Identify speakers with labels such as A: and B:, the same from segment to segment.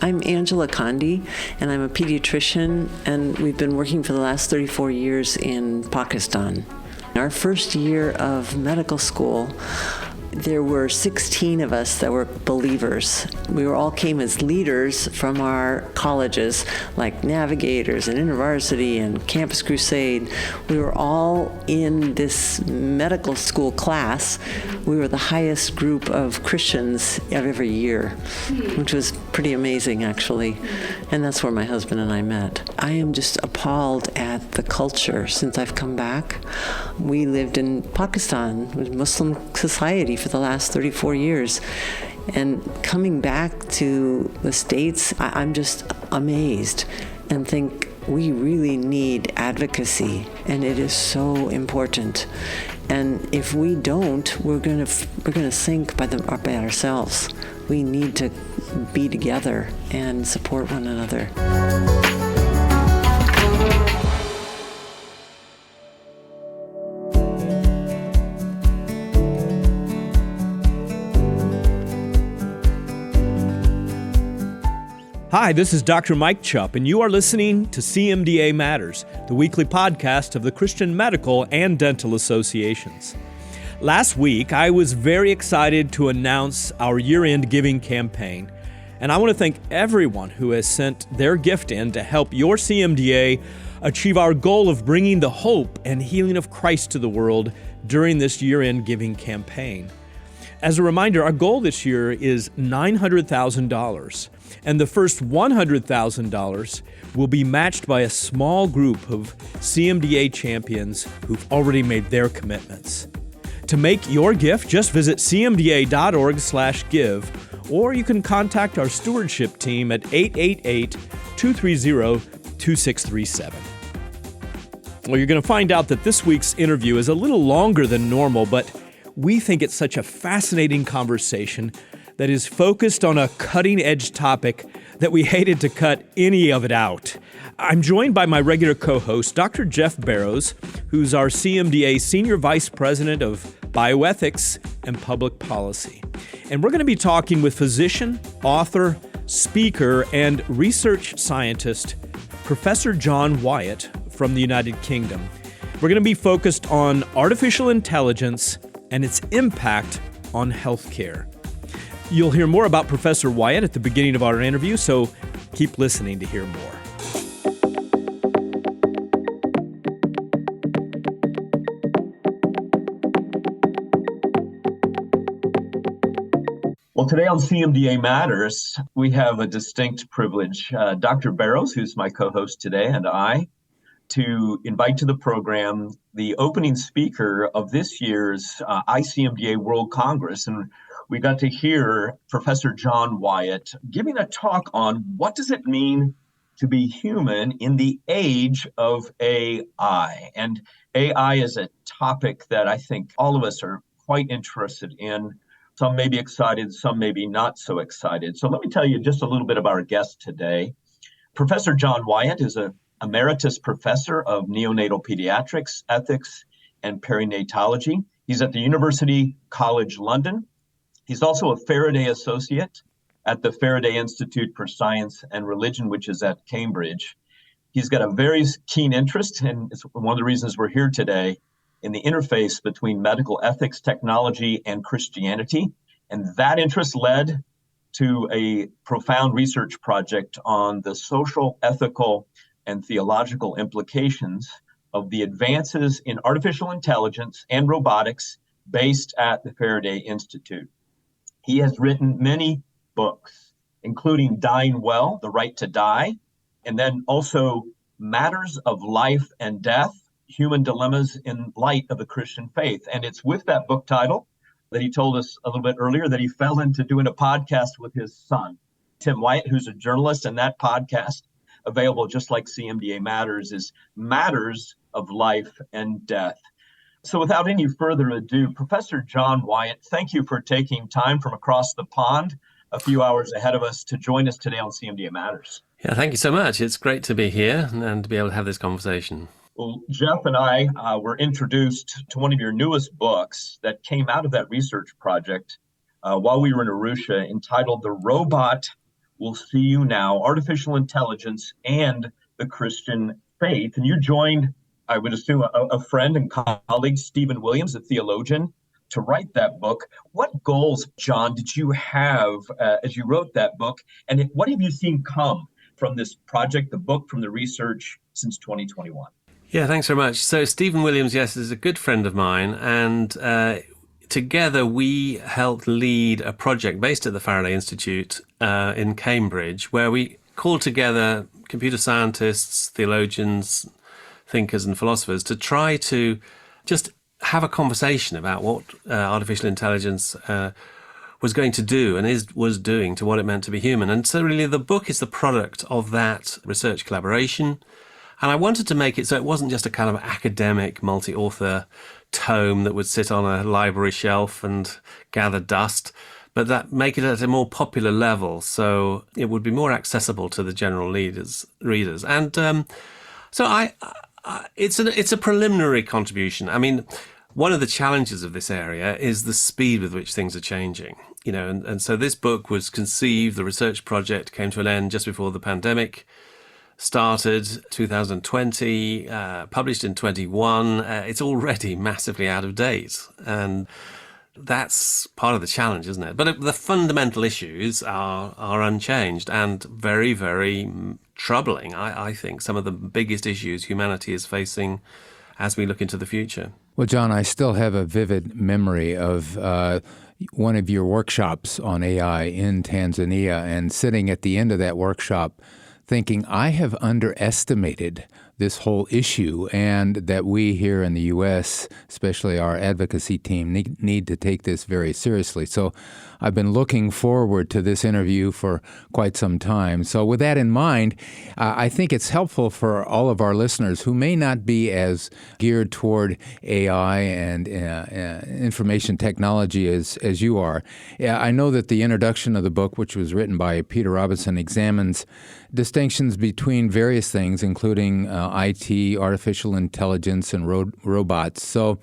A: I'm Angela Condi, and I'm a pediatrician, and we've been working for the last 34 years in Pakistan. Our first year of medical school, there were 16 of us that were believers. We all came as leaders from our colleges, like Navigators and InterVarsity and Campus Crusade. We were all in this medical school class. We were the highest group of Christians of every year, which was pretty amazing, actually. And that's where my husband and I met. I am just appalled at the culture since I've come back. We lived in Pakistan, with Muslim society for the last 34 years. And coming back to the States, I'm just amazed and think we really need advocacy, and it is so important. And if we don't, we're gonna sink by ourselves. We need to be together and support one another.
B: Hi, this is Dr. Mike Chupp, and you are listening to CMDA Matters, the weekly podcast of the Christian Medical and Dental Associations. Last week, I was very excited to announce our year-end giving campaign, and I want to thank everyone who has sent their gift in to help your CMDA achieve our goal of bringing the hope and healing of Christ to the world during this year-end giving campaign. As a reminder, our goal this year is $900,000, and the first $100,000 will be matched by a small group of CMDA champions who've already made their commitments. To make your gift, just visit cmda.org/give, or you can contact our stewardship team at 888-230-2637. Well, you're going to find out that this week's interview is a little longer than normal, but we think it's such a fascinating conversation that is focused on a cutting-edge topic that we hated to cut any of it out. I'm joined by my regular co-host, Dr. Jeff Barrows, who's our CMDA Senior Vice President of Bioethics and Public Policy. And we're going to be talking with physician, author, speaker, and research scientist, Professor John Wyatt from the United Kingdom. We're going to be focused on artificial intelligence and its impact on healthcare. You'll hear more about Professor Wyatt at the beginning of our interview, so keep listening to hear more.
C: Well, today on CMDA Matters, we have a distinct privilege. Dr. Barrows, who's my co-host today, and I, to invite to the program the opening speaker of this year's ICMDA World Congress. And we got to hear Professor John Wyatt giving a talk on what does it mean to be human in the age of AI. And AI is a topic that I think all of us are quite interested in. Some may be excited, some may be not so excited. So let me tell you just a little bit about our guest today. Professor John Wyatt is an emeritus professor of neonatal pediatrics, ethics, and perinatology. He's at the University College London. He's also a Faraday Associate at the Faraday Institute for Science and Religion, which is at Cambridge. He's got a very keen interest, and it's one of the reasons we're here today, in the interface between medical ethics, technology, and Christianity. And that interest led to a profound research project on the social, ethical, and theological implications of the advances in artificial intelligence and robotics based at the Faraday Institute. He has written many books, including Dying Well, The Right to Die, and then also Matters of Life and Death, Human Dilemmas in Light of the Christian Faith. And it's with that book title that he told us a little bit earlier that he fell into doing a podcast with his son, Tim Wyatt, who's a journalist, and that podcast, available just like CMDA Matters, is Matters of Life and Death. So without any further ado, Professor John Wyatt, thank you for taking time from across the pond, a few hours ahead of us, to join us today on CMDA Matters.
D: Yeah, thank you so much. It's great to be here and to be able to have this conversation.
C: Well, Jeff and I were introduced to one of your newest books that came out of that research project while we were in Arusha, entitled The Robot We'll See You Now, Artificial Intelligence and the Christian Faith. And you joined, I would assume, a friend and colleague, Stephen Williams, a theologian, to write that book. What goals, John, did you have as you wrote that book? And what have you seen come from this project, the book, from the research since 2021?
D: Yeah, thanks very much. So Stephen Williams, yes, is a good friend of mine, and together we helped lead a project based at the Faraday Institute in Cambridge, where we called together computer scientists, theologians, thinkers and philosophers to try to just have a conversation about what artificial intelligence was going to do and was doing to what it meant to be human. And so really the book is the product of that research collaboration. And I wanted to make it so it wasn't just a kind of academic multi-author tome that would sit on a library shelf and gather dust, but that make it at a more popular level so it would be more accessible to the general readers. And so it's a preliminary contribution. I mean, one of the challenges of this area is the speed with which things are changing. And so this book was conceived, the research project came to an end just before the pandemic started, 2020, published in 21. It's already massively out of date. And that's part of the challenge, isn't it? But the fundamental issues are unchanged and very, very troubling. I think some of the biggest issues humanity is facing as we look into the future.
E: Well, John, I still have a vivid memory of one of your workshops on AI in Tanzania, and sitting at the end of that workshop thinking, I have underestimated this whole issue, and that we here in the U.S., especially our advocacy team, need to take this very seriously. So I've been looking forward to this interview for quite some time. So with that in mind, I think it's helpful for all of our listeners who may not be as geared toward AI and information technology as you are. I know that the introduction of the book, which was written by Peter Robinson, examines distinctions between various things, including IT, artificial intelligence, and robots. So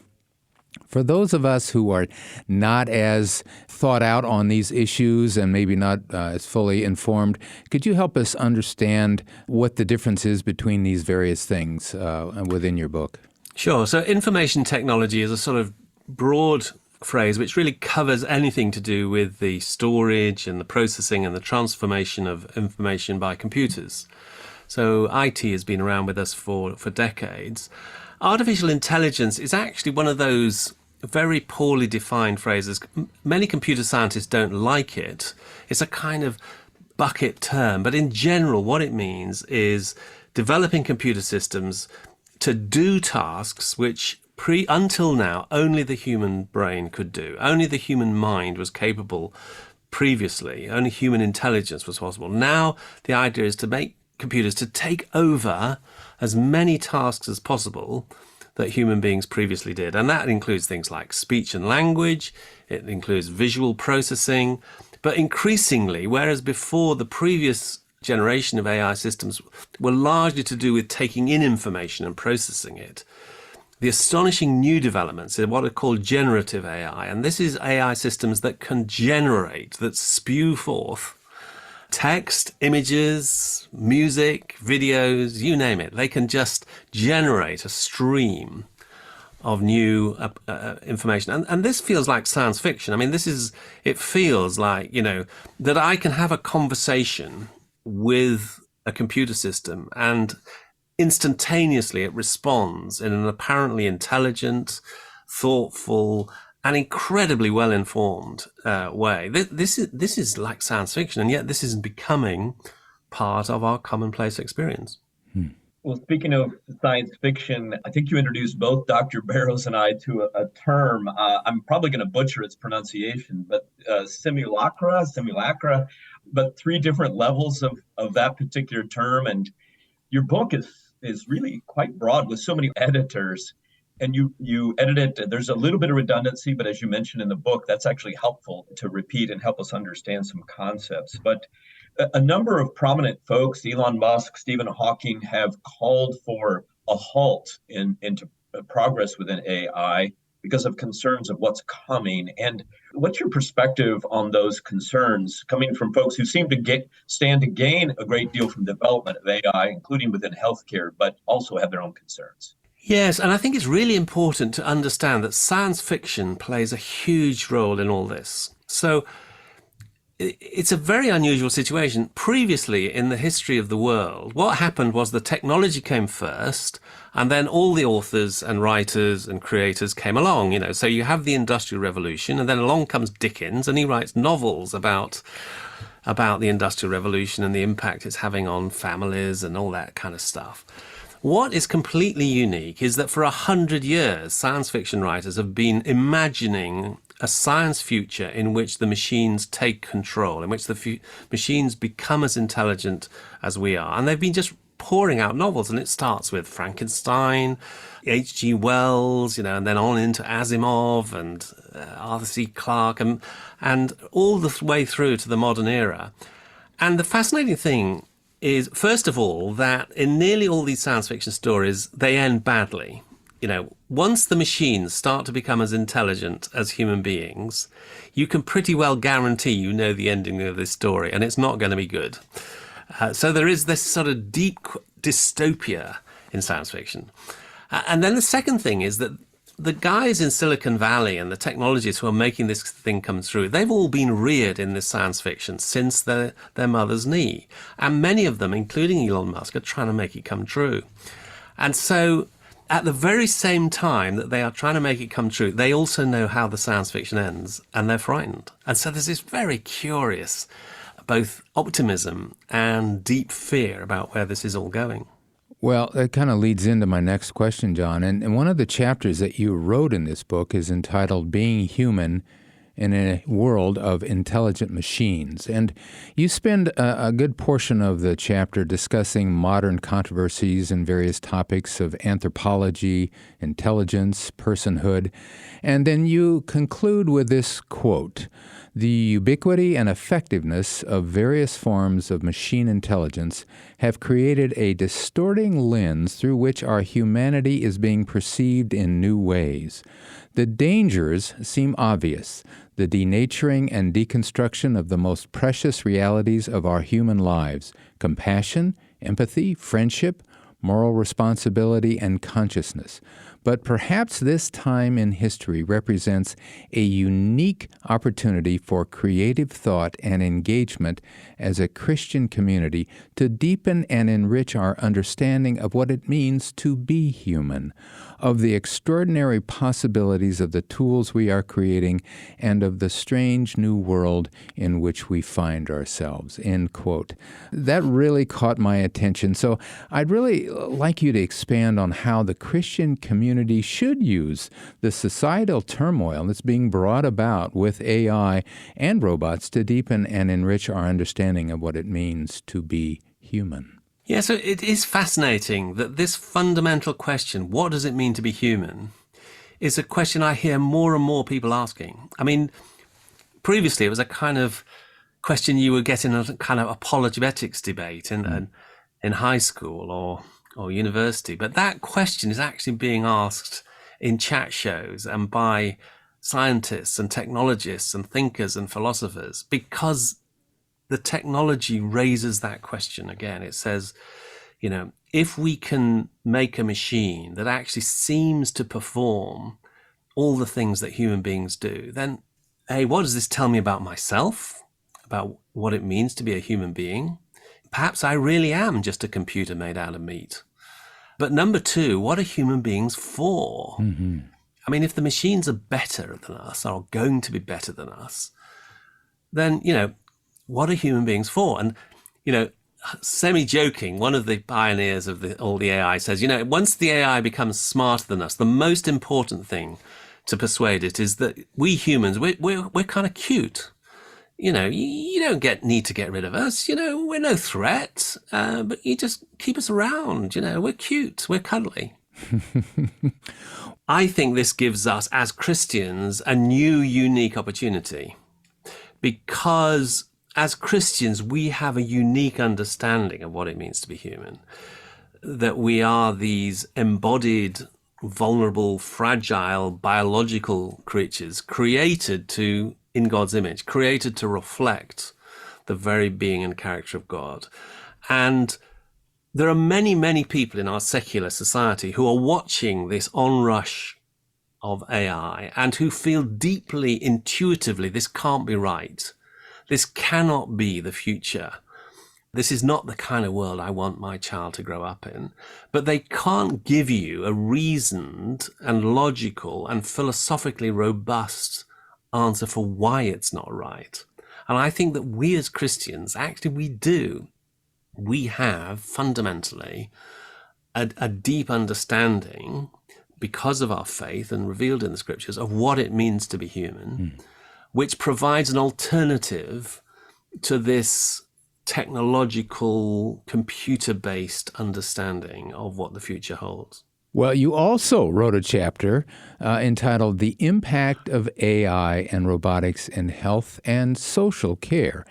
E: for those of us who are not as thought out on these issues and maybe not as fully informed, could you help us understand what the difference is between these various things within your book?
D: Sure. So information technology is a sort of broad phrase which really covers anything to do with the storage and the processing and the transformation of information by computers. So IT has been around with us for decades. Artificial intelligence is actually one of those very poorly defined phrases. Many computer scientists don't like it. It's a kind of bucket term, but in general what it means is developing computer systems to do tasks which until now only the human brain could do. Only the human mind was capable previously. Only human intelligence was possible. Now the idea is to make computers to take over as many tasks as possible that human beings previously did. And that includes things like speech and language, it includes visual processing, but increasingly, whereas before the previous generation of AI systems were largely to do with taking in information and processing it, the astonishing new developments in what are called generative AI, and this is AI systems that can generate, that spew forth text, images, music, videos, you name it. They can just generate a stream of new information. And this feels like science fiction. I mean, it feels like, that I can have a conversation with a computer system and instantaneously it responds in an apparently intelligent, thoughtful, and incredibly well-informed way. This is like science fiction, and yet this is becoming part of our commonplace experience.
C: Well, speaking of science fiction, I think you introduced both Dr. Barrows and I to a term. I'm probably going to butcher its pronunciation, but simulacra, but three different levels of that particular term. And your book is really quite broad with so many editors. And you edit it. There's a little bit of redundancy, but as you mentioned in the book, that's actually helpful to repeat and help us understand some concepts. But a number of prominent folks, Elon Musk, Stephen Hawking, have called for a halt into progress within AI. because of concerns of what's coming. And what's your perspective on those concerns coming from folks who seem to stand to gain a great deal from development of AI, including within healthcare, but also have their own concerns?
D: Yes, and I think it's really important to understand that science fiction plays a huge role in all this. So it's a very unusual situation. Previously in the history of the world, what happened was the technology came first, and then all the authors and writers and creators came along, So you have the Industrial Revolution, and then along comes Dickens, and he writes novels about the Industrial Revolution and the impact it's having on families and all that kind of stuff. What is completely unique is that for 100 years, science fiction writers have been imagining a science future in which the machines take control, in which the machines become as intelligent as we are. And they've been just pouring out novels, and it starts with Frankenstein, H.G. Wells, and then on into Asimov and Arthur C. Clarke, and all the way through to the modern era. And the fascinating thing is, first of all, that in nearly all these science fiction stories, they end badly. Once the machines start to become as intelligent as human beings, you can pretty well guarantee the ending of this story, and it's not going to be good. So there is this sort of deep dystopia in science fiction. And then the second thing is that the guys in Silicon Valley and the technologists who are making this thing come through, they've all been reared in this science fiction since their mother's knee. And many of them, including Elon Musk, are trying to make it come true. And so at the very same time that they are trying to make it come true, they also know how the science fiction ends, and they're frightened. And so there's this very curious both optimism and deep fear about where this is all going.
E: Well, that kind of leads into my next question, John. And one of the chapters that you wrote in this book is entitled Being Human in a World of Intelligent Machines. And you spend a good portion of the chapter discussing modern controversies and various topics of anthropology, intelligence, personhood. And then you conclude with this quote: "The ubiquity and effectiveness of various forms of machine intelligence have created a distorting lens through which our humanity is being perceived in new ways. The dangers seem obvious: the denaturing and deconstruction of the most precious realities of our human lives: compassion, empathy, friendship, moral responsibility, and consciousness. But perhaps this time in history represents a unique opportunity for creative thought and engagement as a Christian community to deepen and enrich our understanding of what it means to be human, of the extraordinary possibilities of the tools we are creating, and of the strange new world in which we find ourselves." End quote. That really caught my attention. So I'd really like you to expand on how the Christian community should use the societal turmoil that's being brought about with AI and robots to deepen and enrich our understanding of what it means to be human.
D: Yeah, so it is fascinating that this fundamental question, what does it mean to be human, is a question I hear more and more people asking. I mean, previously it was a kind of question you would get in a kind of apologetics debate in high school or university. But that question is actually being asked in chat shows and by scientists and technologists and thinkers and philosophers, because the technology raises that question again. It says, if we can make a machine that actually seems to perform all the things that human beings do, then, A, what does this tell me about myself, about what it means to be a human being? Perhaps I really am just a computer made out of meat. But number two, what are human beings for? Mm-hmm. I mean, if the machines are better than us, or going to be better than us, then, what are human beings for? And, semi-joking, one of the pioneers of all the AI says, once the AI becomes smarter than us, the most important thing to persuade it is that we humans, we're kind of cute. You don't need to get rid of us. We're no threat, but you just keep us around. We're cute, we're cuddly. I think this gives us, as Christians, a new, unique opportunity, because as Christians, we have a unique understanding of what it means to be human, that we are these embodied vulnerable, fragile, biological creatures created in God's image, created to reflect the very being and character of God. And there are many, many people in our secular society who are watching this onrush of AI and who feel deeply, intuitively, this can't be right. This cannot be the future. This is not the kind of world I want my child to grow up in. But they can't give you a reasoned and logical and philosophically robust answer for why it's not right. And I think that we as Christians, actually we do. We have fundamentally a deep understanding, because of our faith and revealed in the scriptures, of what it means to be human, which provides an alternative to this technological, computer-based understanding of what the future holds.
E: Well, you also wrote a chapter entitled The Impact of AI and Robotics in Health and Social Care.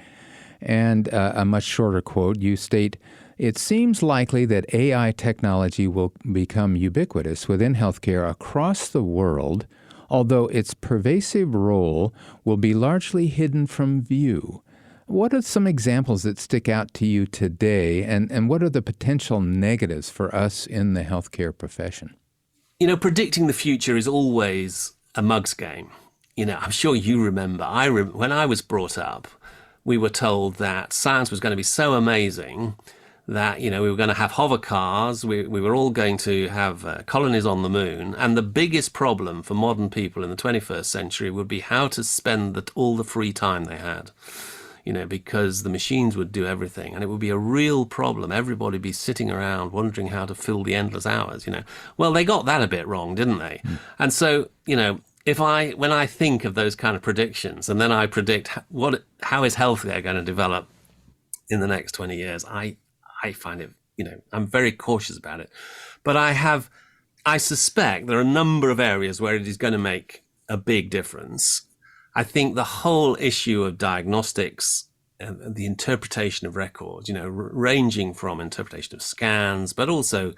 E: And a much shorter quote, you state, "It seems likely that AI technology will become ubiquitous within healthcare across the world, although its pervasive role will be largely hidden from view." What are some examples that stick out to you today, and what are the potential negatives for us in the healthcare profession?
D: You know, predicting the future is always a mug's game. You know, I'm sure you remember, when I was brought up, we were told that science was going to be so amazing that, you know, we were going to have hover cars, we were all going to have colonies on the moon, and the biggest problem for modern people in the 21st century would be how to spend all the free time they had. You know, because the machines would do everything, and it would be a real problem. Everybody would be sitting around wondering how to fill the endless hours, you know. Well, they got that a bit wrong, didn't they? And so, you know, when I think of those kind of predictions, and then I predict how is healthcare going to develop in the next 20 years, I find it, you know, I'm very cautious about it. But I suspect there are a number of areas where it is going to make a big difference. I think the whole issue of diagnostics and the interpretation of records, you know, ranging from interpretation of scans, but also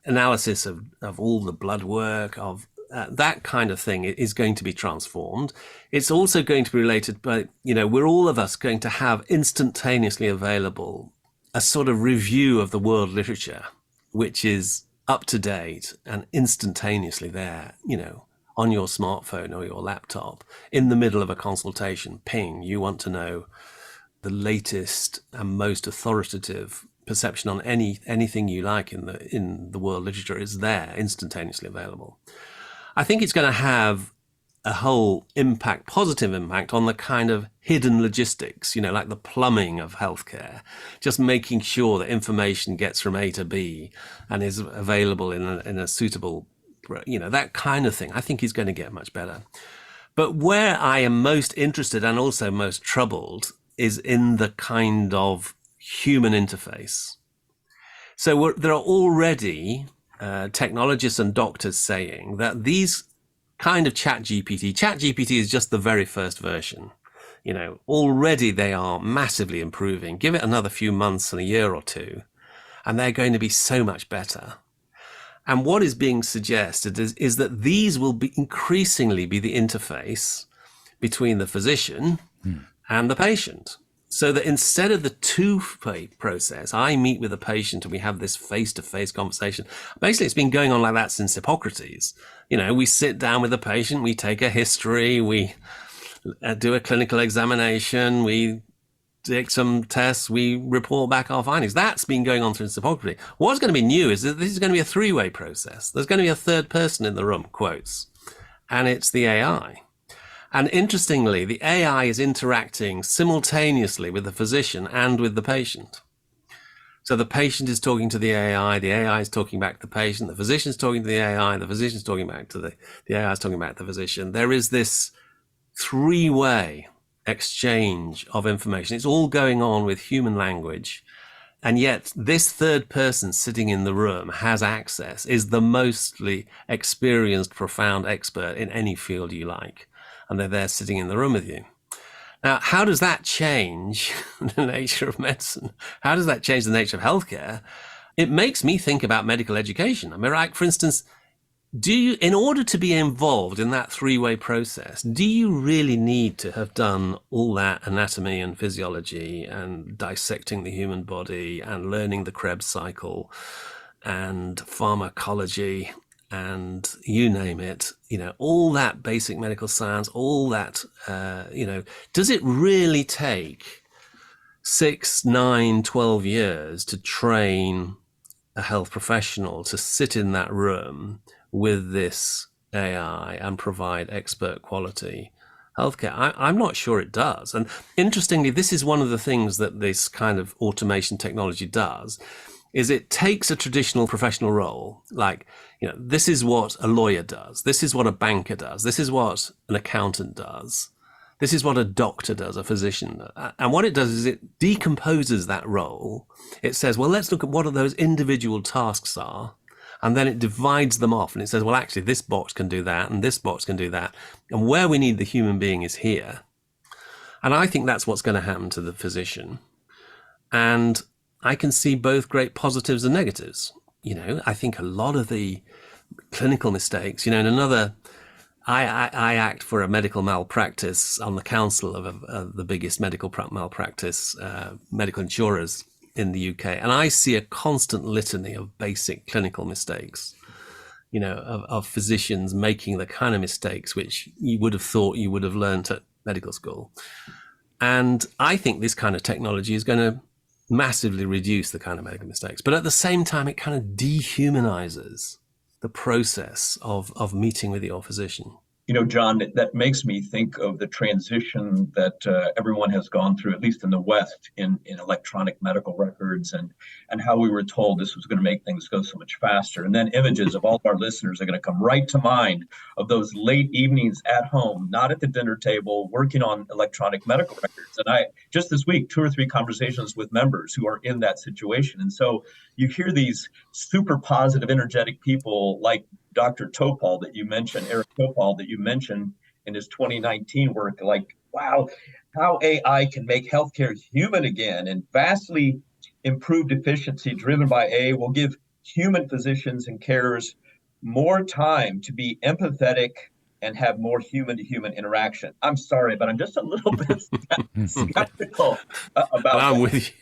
D: analysis of all the blood work, of that kind of thing is going to be transformed. It's also going to be related, but, you know, we're all of us going to have instantaneously available a sort of review of the world literature, which is up to date and instantaneously there, you know, on your smartphone or your laptop, in the middle of a consultation, ping, you want to know the latest and most authoritative perception on anything you like in the world literature is there, instantaneously available. I think it's going to have a whole positive impact on the kind of hidden logistics, you know, like the plumbing of healthcare, just making sure that information gets from A to B and is available in a suitable, you know, that kind of thing, I think is going to get much better. But where I am most interested and also most troubled is in the kind of human interface. So there are already technologists and doctors saying that these kind of ChatGPT is just the very first version. You know, already they are massively improving. Give it another few months and a year or two, and they're going to be so much better. And what is being suggested is that these will increasingly be the interface between the physician and the patient. So that instead of the two-way process, I meet with a patient and we have this face-to-face conversation. Basically, it's been going on like that since Hippocrates. You know, we sit down with the patient, we take a history, we do a clinical examination, we take some tests, we report back our findings. That's been going on since Hippocrates. What's going to be new is that this is going to be a three-way process. There's going to be a third person in the room, quotes, and it's the AI. And interestingly, the AI is interacting simultaneously with the physician and with the patient. So the patient is talking to the AI is talking back to the patient, the physician is talking to the AI, the physician is talking back to the AI is talking back to the physician. There is this three-way exchange of information. It's all going on with human language. And yet this third person sitting in the room has access, is the mostly experienced, profound expert in any field you like. And they're there sitting in the room with you. Now, how does that change the nature of medicine? How does that change the nature of healthcare? It makes me think about medical education. I mean, like, for instance, do you, in order to be involved in that three-way process, do you really need to have done all that anatomy and physiology and dissecting the human body and learning the Krebs cycle and pharmacology and you name it, all that basic medical science, all that, does it really take 6, 9, 12 years to train a health professional to sit in that room with this AI and provide expert quality healthcare? I'm not sure it does. And interestingly, this is one of the things that this kind of automation technology does, is it takes a traditional professional role, like, this is what a lawyer does, this is what a banker does, this is what an accountant does, this is what a doctor does, a physician does. And what it does is it decomposes that role. It says, well, let's look at what those individual tasks are. And then it divides them off and it says, well, actually, this box can do that and this box can do that. And where we need the human being is here. And I think that's what's going to happen to the physician. And I can see both great positives and negatives. I think a lot of the clinical mistakes, in another, I act for a medical malpractice on the council of the biggest medical malpractice medical insurers in the UK. And I see a constant litany of basic clinical mistakes, of physicians making the kind of mistakes which you would have thought you would have learned at medical school. And I think this kind of technology is going to massively reduce the kind of medical mistakes. But at the same time, it kind of dehumanizes the process of meeting with your physician.
C: John, that makes me think of the transition that everyone has gone through, at least in the West, in electronic medical records, and how we were told this was going to make things go so much faster. And then images of all of our listeners are going to come right to mind of those late evenings at home, not at the dinner table, working on electronic medical records. And I just this week, 2 or 3 conversations with members who are in that situation. And so you hear these super positive, energetic people like Dr. Topol that you mentioned, Eric Topol that you mentioned in his 2019 work, like, wow, how AI can make healthcare human again, and vastly improved efficiency driven by AI will give human physicians and carers more time to be empathetic and have more human-to-human interaction. I'm sorry, but I'm just a little bit skeptical about
D: I'm with you.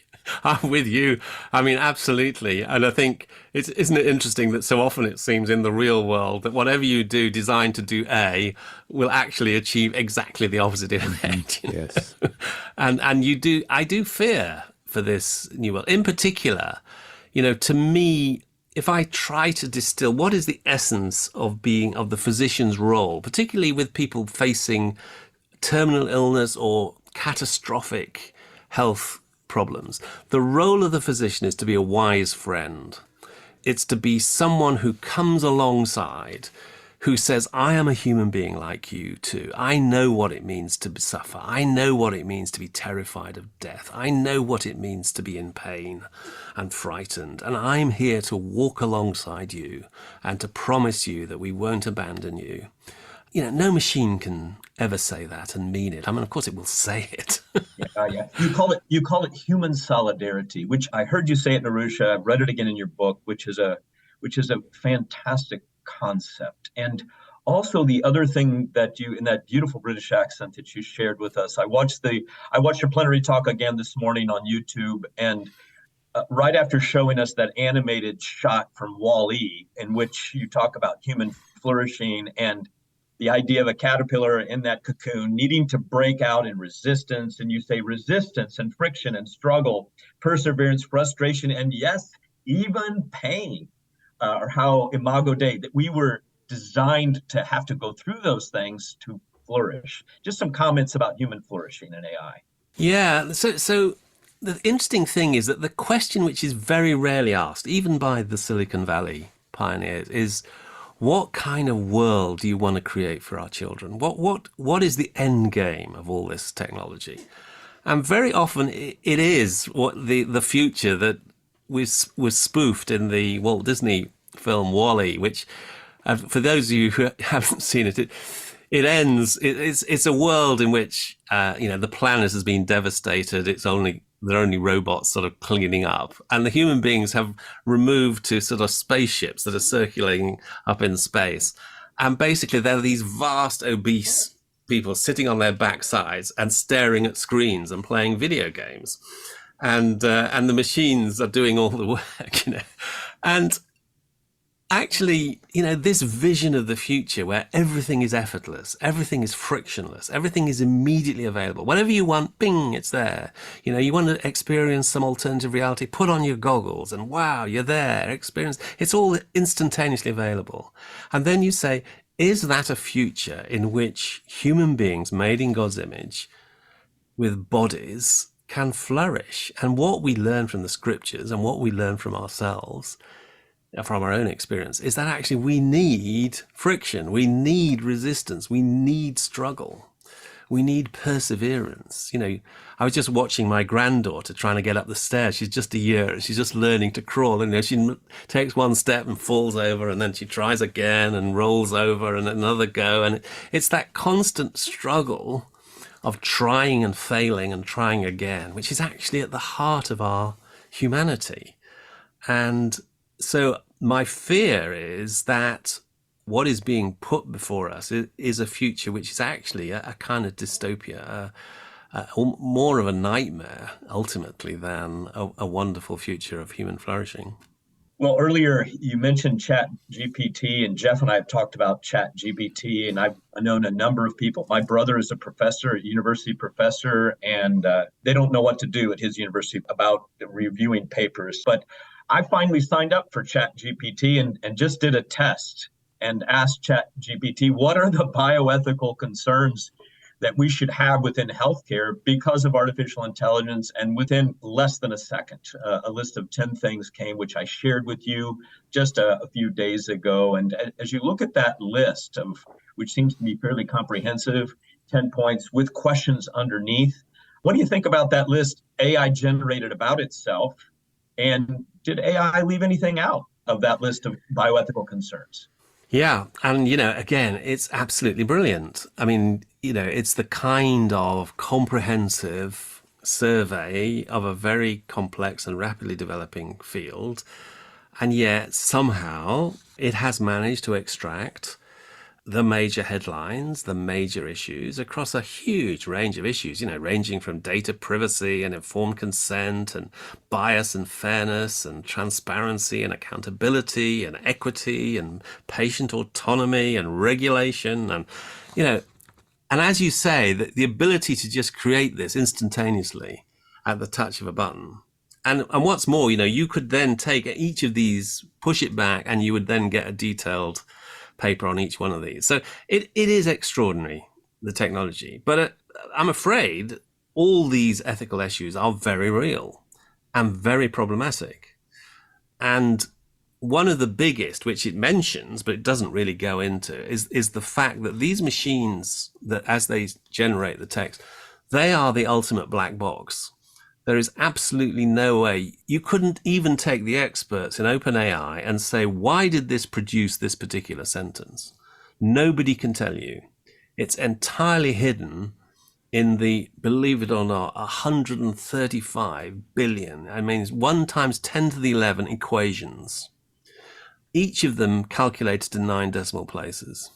D: I'm with you. I mean, absolutely. And I think isn't it interesting that so often it seems in the real world that whatever you do designed to do A will actually achieve exactly the opposite effect.
E: Yes.
D: And I do fear for this new world. In particular, to me, if I try to distill what is the essence of the physician's role, particularly with people facing terminal illness or catastrophic health problems, the role of the physician is to be a wise friend. It's to be someone who comes alongside, who says, I am a human being like you too. I know what it means to suffer. I know what it means to be terrified of death. I know what it means to be in pain and frightened. And I'm here to walk alongside you and to promise you that we won't abandon you. No machine can ever say that and mean it. I mean, of course, it will say it.
C: Yeah. You call it human solidarity, which I heard you say it, Narusha. I've read it again in your book, which is a fantastic concept. And also the other thing that you, in that beautiful British accent that you shared with us, I watched your plenary talk again this morning on YouTube, and right after showing us that animated shot from Wall-E, in which you talk about human flourishing and the idea of a caterpillar in that cocoon needing to break out in resistance. And you say resistance and friction and struggle, perseverance, frustration, and yes, even pain, or how Imago Dei, that we were designed to have to go through those things to flourish. Just some comments about human flourishing in AI.
D: Yeah, so the interesting thing is that the question which is very rarely asked, even by the Silicon Valley pioneers, is what kind of world do you want to create for our children? What is the end game of all this technology? And very often it is what the future that was spoofed in the Walt Disney film WALL-E, which, for those of you who haven't seen it, it ends. It's a world in which the planet has been devastated. It's only they're only robots sort of cleaning up. And the human beings have removed to sort of spaceships that are circulating up in space. And basically, they're these vast, obese people sitting on their backsides and staring at screens and playing video games. And the machines are doing all the work, And actually, this vision of the future where everything is effortless, everything is frictionless, everything is immediately available. Whatever you want, bing, it's there. You want to experience some alternative reality, put on your goggles and wow, you're there, experience. It's all instantaneously available. And then you say, is that a future in which human beings made in God's image with bodies can flourish? And what we learn from the scriptures and what we learn from ourselves, from our own experience, is that actually we need friction, we need resistance, we need struggle, we need perseverance. I was just watching my granddaughter trying to get up the stairs. She's just a year, she's just learning to crawl, and she takes one step and falls over, and then she tries again and rolls over and another go, and it's that constant struggle of trying and failing and trying again, which is actually at the heart of our humanity. And so my fear is that what is being put before us is a future which is actually a kind of dystopia, more of a nightmare, ultimately, than a wonderful future of human flourishing.
C: Well, earlier you mentioned Chat GPT, and Jeff and I have talked about Chat GPT, and I've known a number of people. My brother is a professor, a university professor, and they don't know what to do at his university about reviewing papers. But I finally signed up for Chat GPT and just did a test and asked Chat GPT, what are the bioethical concerns that we should have within healthcare because of artificial intelligence? And within less than a second, a list of 10 things came, which I shared with you just a few days ago. And as you look at that list, which seems to be fairly comprehensive, 10 points with questions underneath, what do you think about that list AI generated about itself? And did AI leave anything out of that list of bioethical concerns?
D: Yeah. And, again, it's absolutely brilliant. I mean, it's the kind of comprehensive survey of a very complex and rapidly developing field. And yet somehow it has managed to extract the major headlines, the major issues across a huge range of issues, ranging from data privacy and informed consent and bias and fairness and transparency and accountability and equity and patient autonomy and regulation. And, and as you say, the ability to just create this instantaneously at the touch of a button. And what's more, you could then take each of these, push it back, and you would then get a detailed paper on each one of these. So it is extraordinary, the technology. But I'm afraid all these ethical issues are very real and very problematic. And one of the biggest, which it mentions, but it doesn't really go into, is the fact that these machines, that as they generate the text, they are the ultimate black box. There is absolutely no way. You couldn't even take the experts in OpenAI and say, why did this produce this particular sentence? Nobody can tell you. It's entirely hidden in the, believe it or not, 135 billion, 1 times 10 to the 11 equations, each of them calculated in 9 decimal places.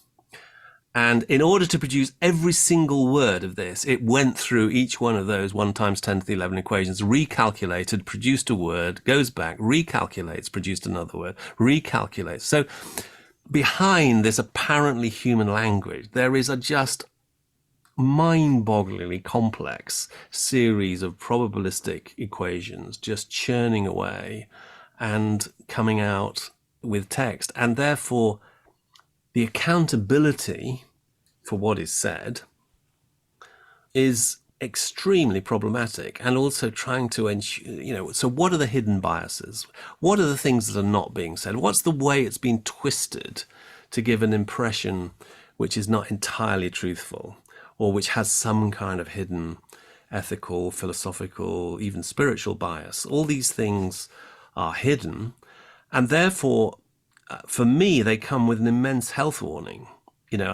D: And in order to produce every single word of this, it went through each one of those 1 times 10 to the 11 equations, recalculated, produced a word, goes back, recalculates, produced another word, recalculates. So behind this apparently human language, there is a just mind-bogglingly complex series of probabilistic equations just churning away and coming out with text. And therefore, the accountability for what is said is extremely problematic, and also trying to ensure, so what are the hidden biases? What are the things that are not being said? What's the way it's been twisted to give an impression which is not entirely truthful, or which has some kind of hidden ethical, philosophical, even spiritual bias? All these things are hidden, and therefore, for me, they come with an immense health warning. And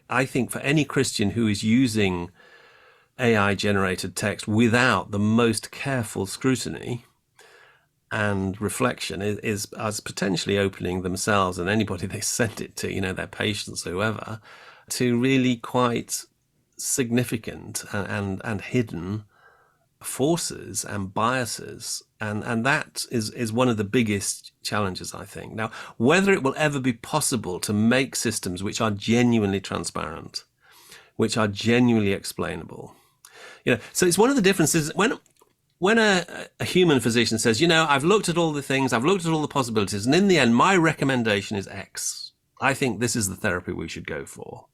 D: I think for any Christian who is using AI-generated text without the most careful scrutiny and reflection is as potentially opening themselves and anybody they send it to, their patients, whoever, to really quite significant and hidden forces and biases. And that is one of the biggest challenges, I think. Now, whether it will ever be possible to make systems which are genuinely transparent, which are genuinely explainable, so it's one of the differences when a human physician says, I've looked at all the things, I've looked at all the possibilities, and in the end, my recommendation is X. I think this is the therapy we should go for.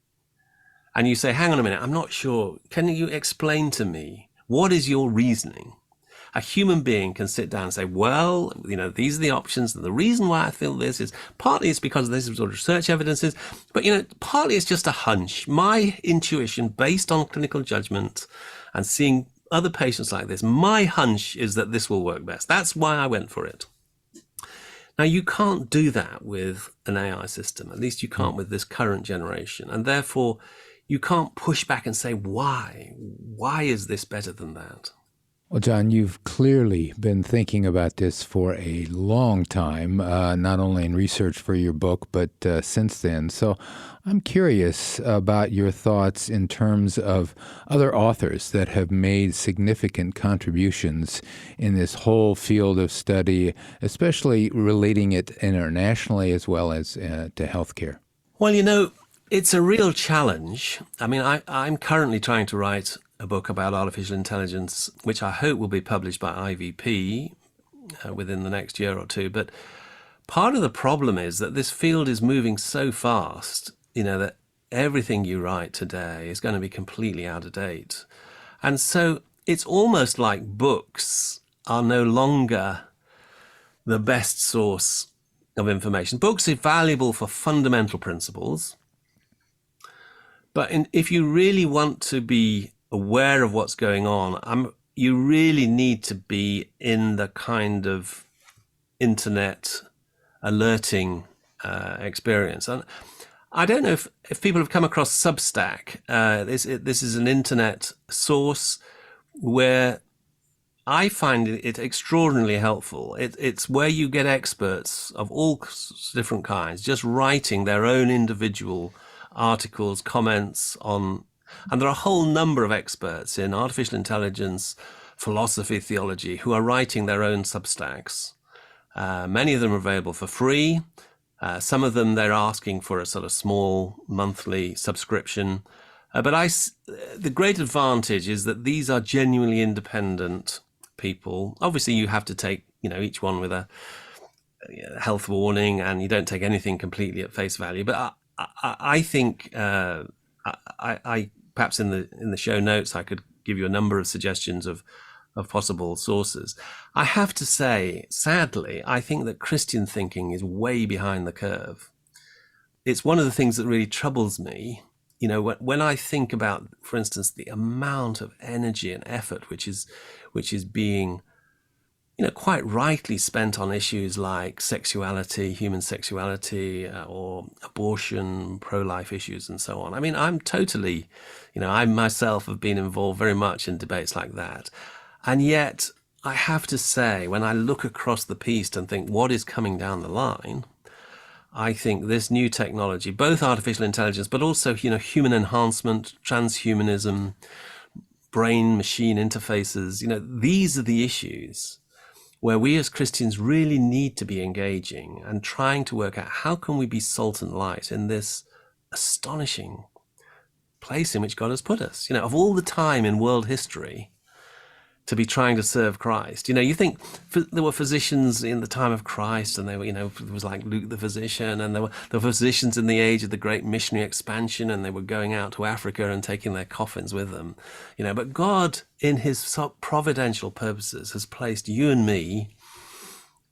D: And you say, hang on a minute, I'm not sure. Can you explain to me, what is your reasoning? A human being can sit down and say, well, these are the options. And the reason why I feel this is partly it's because this is what research evidence is, but, partly it's just a hunch. My intuition based on clinical judgment and seeing other patients like this, my hunch is that this will work best. That's why I went for it. Now, you can't do that with an AI system. At least you can't with this current generation. And therefore, you can't push back and say, why? Why is this better than that?
E: Well, John, you've clearly been thinking about this for a long time, not only in research for your book, but since then. So I'm curious about your thoughts in terms of other authors that have made significant contributions in this whole field of study, especially relating it internationally as well as to healthcare.
D: Well, it's a real challenge. I mean, I'm currently trying to write a book about artificial intelligence, which I hope will be published by IVP within the next year or two. But part of the problem is that this field is moving so fast, that everything you write today is going to be completely out of date. And so it's almost like books are no longer the best source of information. Books are valuable for fundamental principles. But if you really want to be aware of what's going on, you really need to be in the kind of internet alerting experience. And I don't know if people have come across Substack. This is an internet source where I find it extraordinarily helpful. It's where you get experts of all different kinds just writing their own individual articles, comments on, and there are a whole number of experts in artificial intelligence, philosophy, theology, who are writing their own Substacks. Many of them are available for free. Some of them they're asking for a sort of small monthly subscription. But the great advantage is that these are genuinely independent people. Obviously, you have to take each one with a health warning, and you don't take anything completely at face value. But I think I perhaps in the show notes I could give you a number of suggestions of possible sources. I have to say, sadly, I think that Christian thinking is way behind the curve. It's one of the things that really troubles me. When I think about, for instance, the amount of energy and effort which is being quite rightly spent on issues like sexuality, human sexuality, or abortion, pro-life issues, and so on. I mean, I'm totally, I myself have been involved very much in debates like that. And yet, I have to say, when I look across the piece and think what is coming down the line, I think this new technology, both artificial intelligence, but also, human enhancement, transhumanism, brain-machine interfaces, these are the issues where we as Christians really need to be engaging and trying to work out how can we be salt and light in this astonishing place in which God has put us. Of all the time in world history to be trying to serve Christ. You think there were physicians in the time of Christ, and they were, it was like Luke the physician, and there were physicians in the age of the great missionary expansion, and they were going out to Africa and taking their coffins with them. But God, in his providential purposes, has placed you and me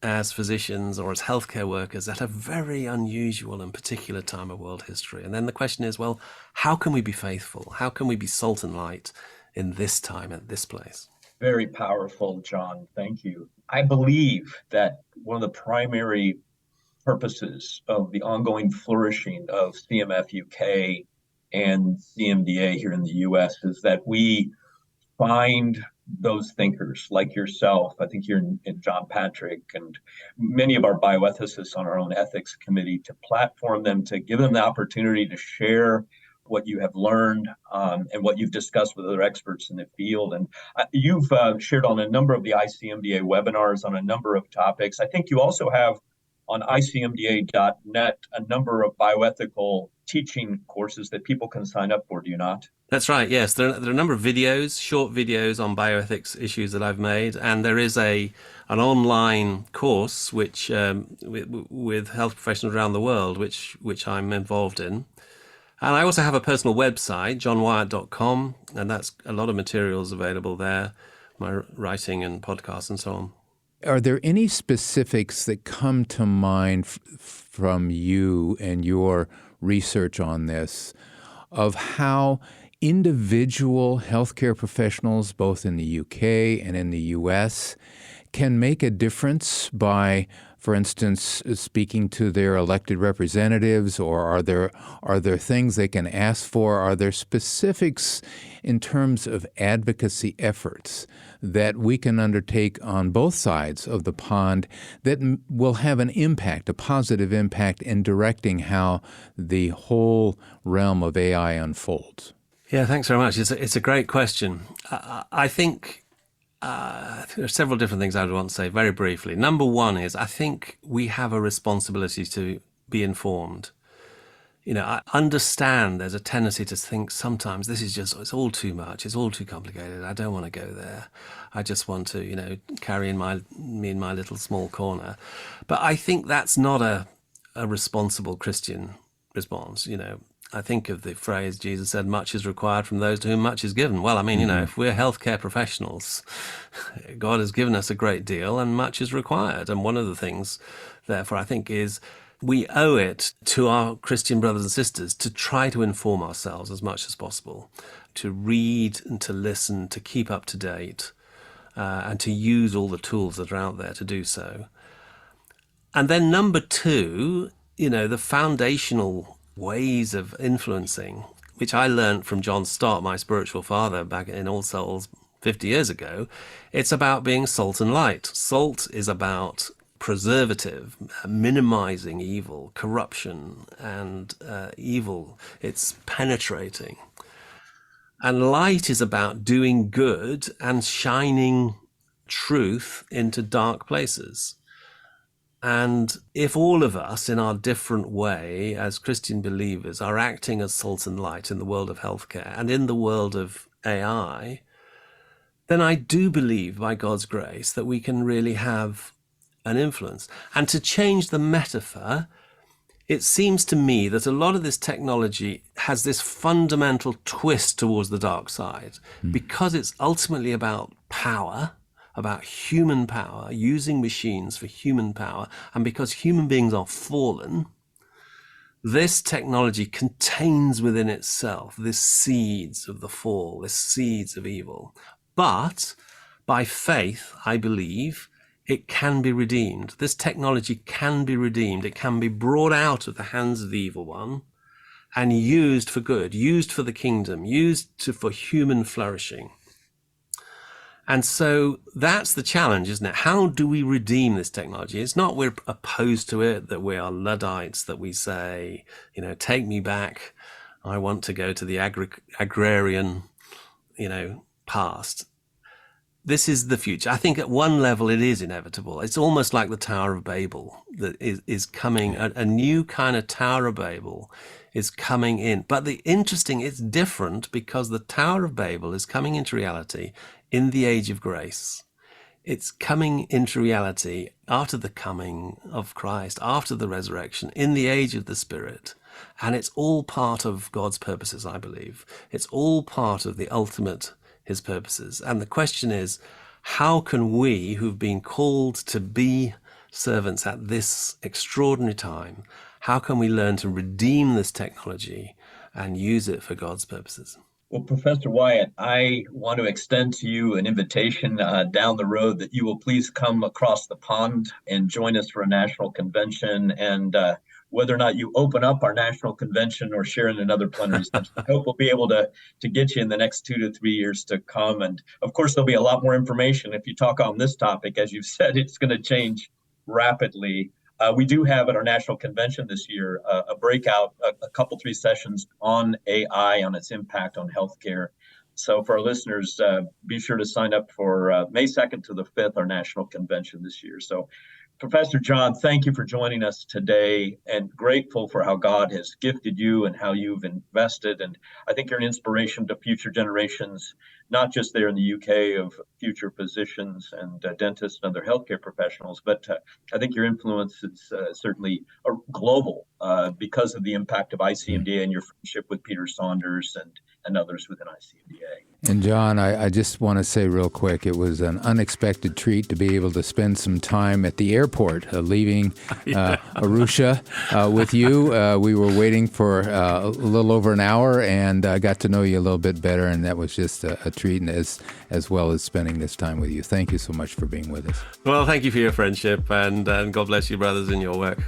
D: as physicians or as healthcare workers at a very unusual and particular time of world history. And then the question is, well, how can we be faithful? How can we be salt and light in this time, at this place?
C: Very powerful, John. Thank you. I believe that one of the primary purposes of the ongoing flourishing of CMF UK and CMDA here in the US is that we find those thinkers like yourself. I think you're in John Patrick and many of our bioethicists on our own ethics committee, to platform them, to give them the opportunity to share what you have learned and what you've discussed with other experts in the field. And you've shared on a number of the ICMDA webinars on a number of topics. I think you also have on icmda.net a number of bioethical teaching courses that people can sign up for, do you not?
D: That's right, yes. There are a number of videos, short videos on bioethics issues that I've made, and there is an online course which with health professionals around the world, which I'm involved in. And I also have a personal website, johnwyatt.com, and that's a lot of materials available there, my writing and podcasts and so on.
E: Are there any specifics that come to mind from you and your research on this of how individual healthcare professionals, both in the UK and in the US, can make a difference by, for instance, speaking to their elected representatives, or are there things they can ask for? Are there specifics in terms of advocacy efforts that we can undertake on both sides of the pond that will have an impact, a positive impact in directing how the whole realm of AI unfolds?
D: Yeah, thanks very much. It's a great question. I think there are several different things I would want to say very briefly. Number one is, I think we have a responsibility to be informed. I understand there's a tendency to think sometimes it's all too much, it's all too complicated, I don't want to go there. I just want to, carry me in my little small corner. But I think that's not a responsible Christian response. I think of the phrase Jesus said, much is required from those to whom much is given. Well, if we're healthcare professionals, God has given us a great deal and much is required. And one of the things, therefore, I think is we owe it to our Christian brothers and sisters to try to inform ourselves as much as possible, to read and to listen, to keep up to date, and to use all the tools that are out there to do so. And then number two, the foundational ways of influencing, which I learned from John Stott, my spiritual father, back in All Souls 50 years ago. It's about being salt and light. Salt is about preservative, minimizing evil, corruption, and evil. It's penetrating. And light is about doing good and shining truth into dark places. And if all of us, in our different way, as Christian believers, are acting as salt and light in the world of healthcare and in the world of AI, then I do believe, by God's grace, that we can really have an influence. And to change the metaphor, it seems to me that a lot of this technology has this fundamental twist towards the dark side, because it's ultimately about power, about human power, using machines for human power. And because human beings are fallen, this technology contains within itself this seeds of the fall, this seeds of evil. But by faith, I believe, it can be redeemed. This technology can be redeemed. It can be brought out of the hands of the evil one and used for good, used for the kingdom, for human flourishing. And so that's the challenge, isn't it? How do we redeem this technology? It's not we're opposed to it, that we are Luddites, that we say, take me back. I want to go to the agrarian, past. This is the future. I think at one level it is inevitable. It's almost like the Tower of Babel that is coming, a new kind of Tower of Babel is coming in. But it's different because the Tower of Babel is coming into reality in the age of grace. It's coming into reality after the coming of Christ, after the resurrection, in the age of the Spirit. And it's all part of God's purposes, I believe. It's all part of the ultimate, his purposes. And the question is, how can we, who've been called to be servants at this extraordinary time, how can we learn to redeem this technology and use it for God's purposes?
C: Well, Professor Wyatt, I want to extend to you an invitation down the road that you will please come across the pond and join us for a national convention and whether or not you open up our national convention or share in another plenary session. I hope we'll be able to get you in the next 2 to 3 years to come. And of course, there'll be a lot more information. If you talk on this topic, as you've said, it's going to change rapidly. We do have at our national convention this year a breakout, a couple, 3 sessions on AI, on its impact on healthcare. So for our listeners, be sure to sign up for May 2nd to the 5th, our national convention this year. So Professor John, thank you for joining us today, and grateful for how God has gifted you and how you've invested. And I think you're an inspiration to future generations, not just there in the UK of future physicians and dentists and other healthcare professionals, but I think your influence is certainly global because of the impact of ICMDA and your friendship with Peter Saunders and others within ICMDA.
E: And John, I just want to say real quick, it was an unexpected treat to be able to spend some time at the airport, leaving Arusha with you. We were waiting for a little over an hour, and I got to know you a little bit better, and that was just a treat, and as well as spending this time with you. Thank you so much for being with us.
D: Well, thank you for your friendship, and God bless you, brothers, in your work.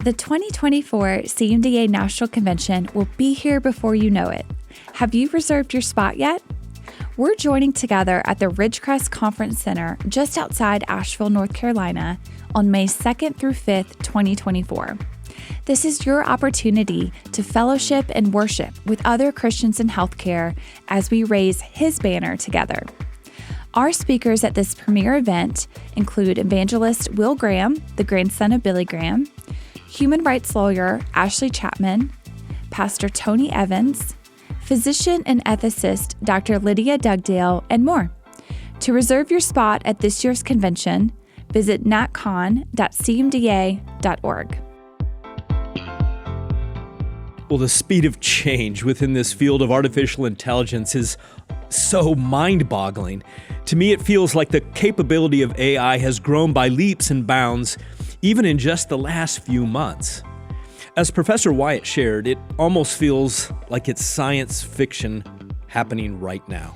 F: The 2024 CMDA National Convention will be here before you know it. Have you reserved your spot yet? We're joining together at the Ridgecrest Conference Center just outside Asheville, North Carolina on May 2nd through 5th, 2024. This is your opportunity to fellowship and worship with other Christians in healthcare as we raise His banner together. Our speakers at this premier event include evangelist Will Graham, the grandson of Billy Graham, human rights lawyer Ashley Chapman, Pastor Tony Evans, physician and ethicist Dr. Lydia Dugdale, and more. To reserve your spot at this year's convention, visit natcon.cmda.org.
B: Well, the speed of change within this field of artificial intelligence is so mind-boggling. To me, it feels like the capability of AI has grown by leaps and bounds, even in just the last few months. As Professor Wyatt shared, it almost feels like it's science fiction happening right now.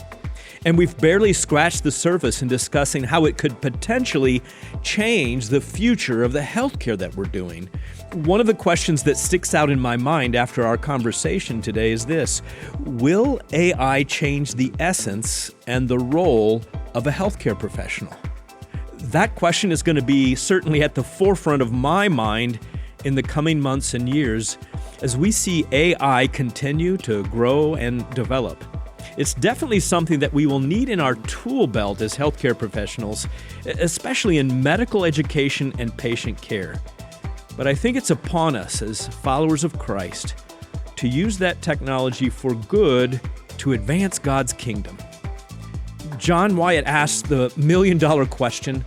B: And we've barely scratched the surface in discussing how it could potentially change the future of the healthcare that we're doing. One of the questions that sticks out in my mind after our conversation today is this: will AI change the essence and the role of a healthcare professional? That question is going to be certainly at the forefront of my mind in the coming months and years as we see AI continue to grow and develop. It's definitely something that we will need in our tool belt as healthcare professionals, especially in medical education and patient care. But I think it's upon us as followers of Christ to use that technology for good to advance God's kingdom. John Wyatt asked the million-dollar question: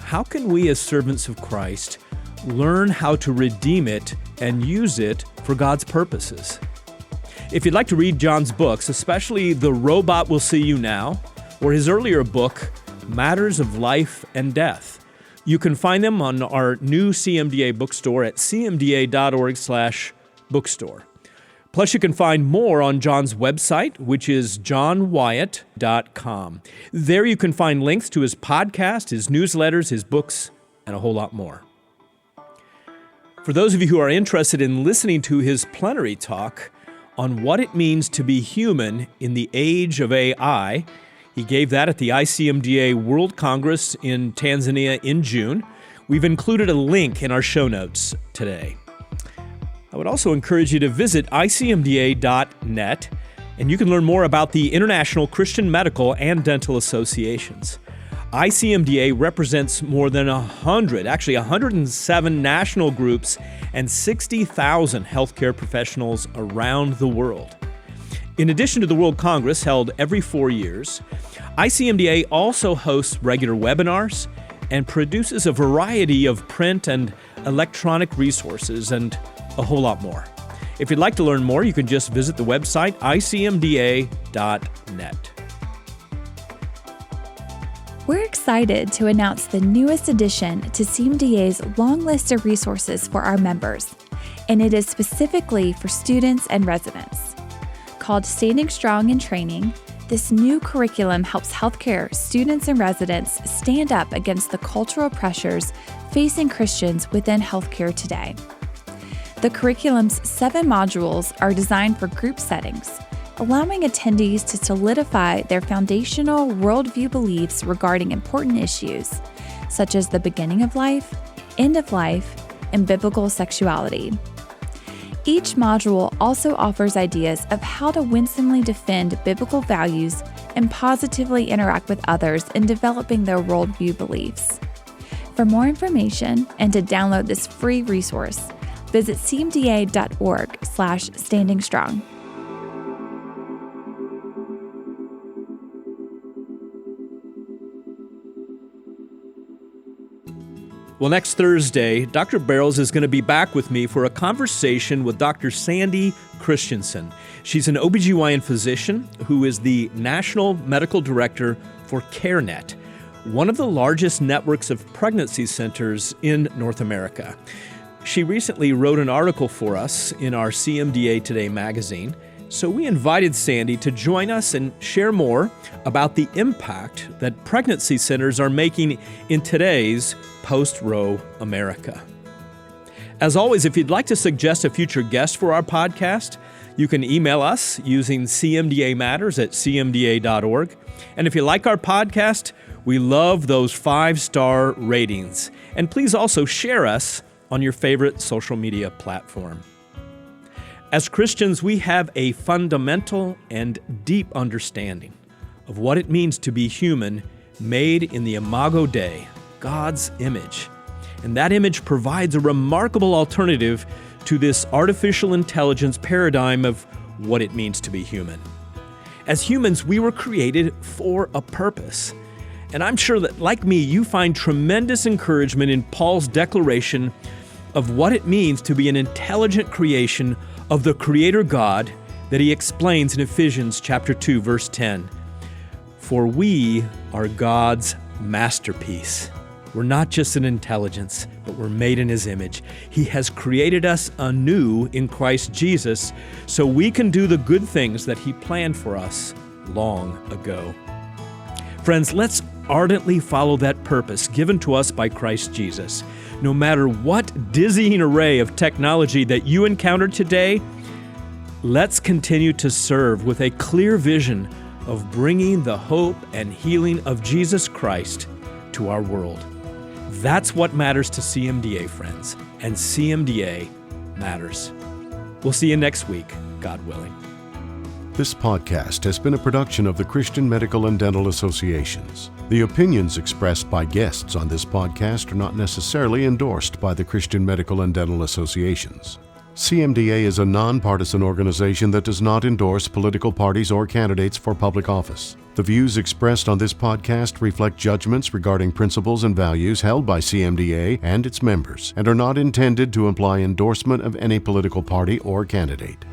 B: how can we as servants of Christ learn how to redeem it and use it for God's purposes? If you'd like to read John's books, especially The Robot Will See You Now, or his earlier book, Matters of Life and Death, you can find them on our new CMDA bookstore at cmda.org/bookstore. Plus, you can find more on John's website, which is johnwyatt.com. There you can find links to his podcast, his newsletters, his books, and a whole lot more. For those of you who are interested in listening to his plenary talk on what it means to be human in the age of AI, he gave that at the ICMDA World Congress in Tanzania in June. We've included a link in our show notes today. I would also encourage you to visit icmda.net, and you can learn more about the International Christian Medical and Dental Associations. ICMDA represents more than 107 national groups and 60,000 healthcare professionals around the world. In addition to the World Congress held every 4 years, ICMDA also hosts regular webinars and produces a variety of print and electronic resources and a whole lot more. If you'd like to learn more, you can just visit the website icmda.net.
F: We're excited to announce the newest addition to CMDA's long list of resources for our members, and it is specifically for students and residents. Called Standing Strong in Training, This new curriculum helps healthcare students and residents stand up against the cultural pressures facing Christians within healthcare today. The curriculum's 7 modules are designed for group settings, allowing attendees to solidify their foundational worldview beliefs regarding important issues, such as the beginning of life, end of life, and biblical sexuality. Each module also offers ideas of how to winsomely defend biblical values and positively interact with others in developing their worldview beliefs. For more information and to download this free resource, visit cmda.org/standingstrong.
B: Well, next Thursday, Dr. Barrows is going to be back with me for a conversation with Dr. Sandy Christensen. She's an OBGYN physician who is the National Medical Director for CareNet, one of the largest networks of pregnancy centers in North America. She recently wrote an article for us in our CMDA Today magazine, so we invited Sandy to join us and share more about the impact that pregnancy centers are making in today's post-Roe America. As always, if you'd like to suggest a future guest for our podcast, you can email us using cmdamatters@cmda.org. And if you like our podcast, we love those 5-star ratings. And please also share us on your favorite social media platform. As Christians, we have a fundamental and deep understanding of what it means to be human, made in the Imago Dei, God's image. And that image provides a remarkable alternative to this artificial intelligence paradigm of what it means to be human. As humans, we were created for a purpose. And I'm sure that, like me, you find tremendous encouragement in Paul's declaration of what it means to be an intelligent creation of the Creator God that he explains in Ephesians chapter 2, verse 10. For we are God's masterpiece. We're not just an intelligence, but we're made in his image. He has created us anew in Christ Jesus so we can do the good things that he planned for us long ago. Friends, let's ardently follow that purpose given to us by Christ Jesus. No matter what dizzying array of technology that you encounter today, let's continue to serve with a clear vision of bringing the hope and healing of Jesus Christ to our world. That's what matters to CMDA, friends, and CMDA matters. We'll see you next week, God willing.
G: This podcast has been a production of the Christian Medical and Dental Associations. The opinions expressed by guests on this podcast are not necessarily endorsed by the Christian Medical and Dental Associations. CMDA is a nonpartisan organization that does not endorse political parties or candidates for public office. The views expressed on this podcast reflect judgments regarding principles and values held by CMDA and its members and are not intended to imply endorsement of any political party or candidate.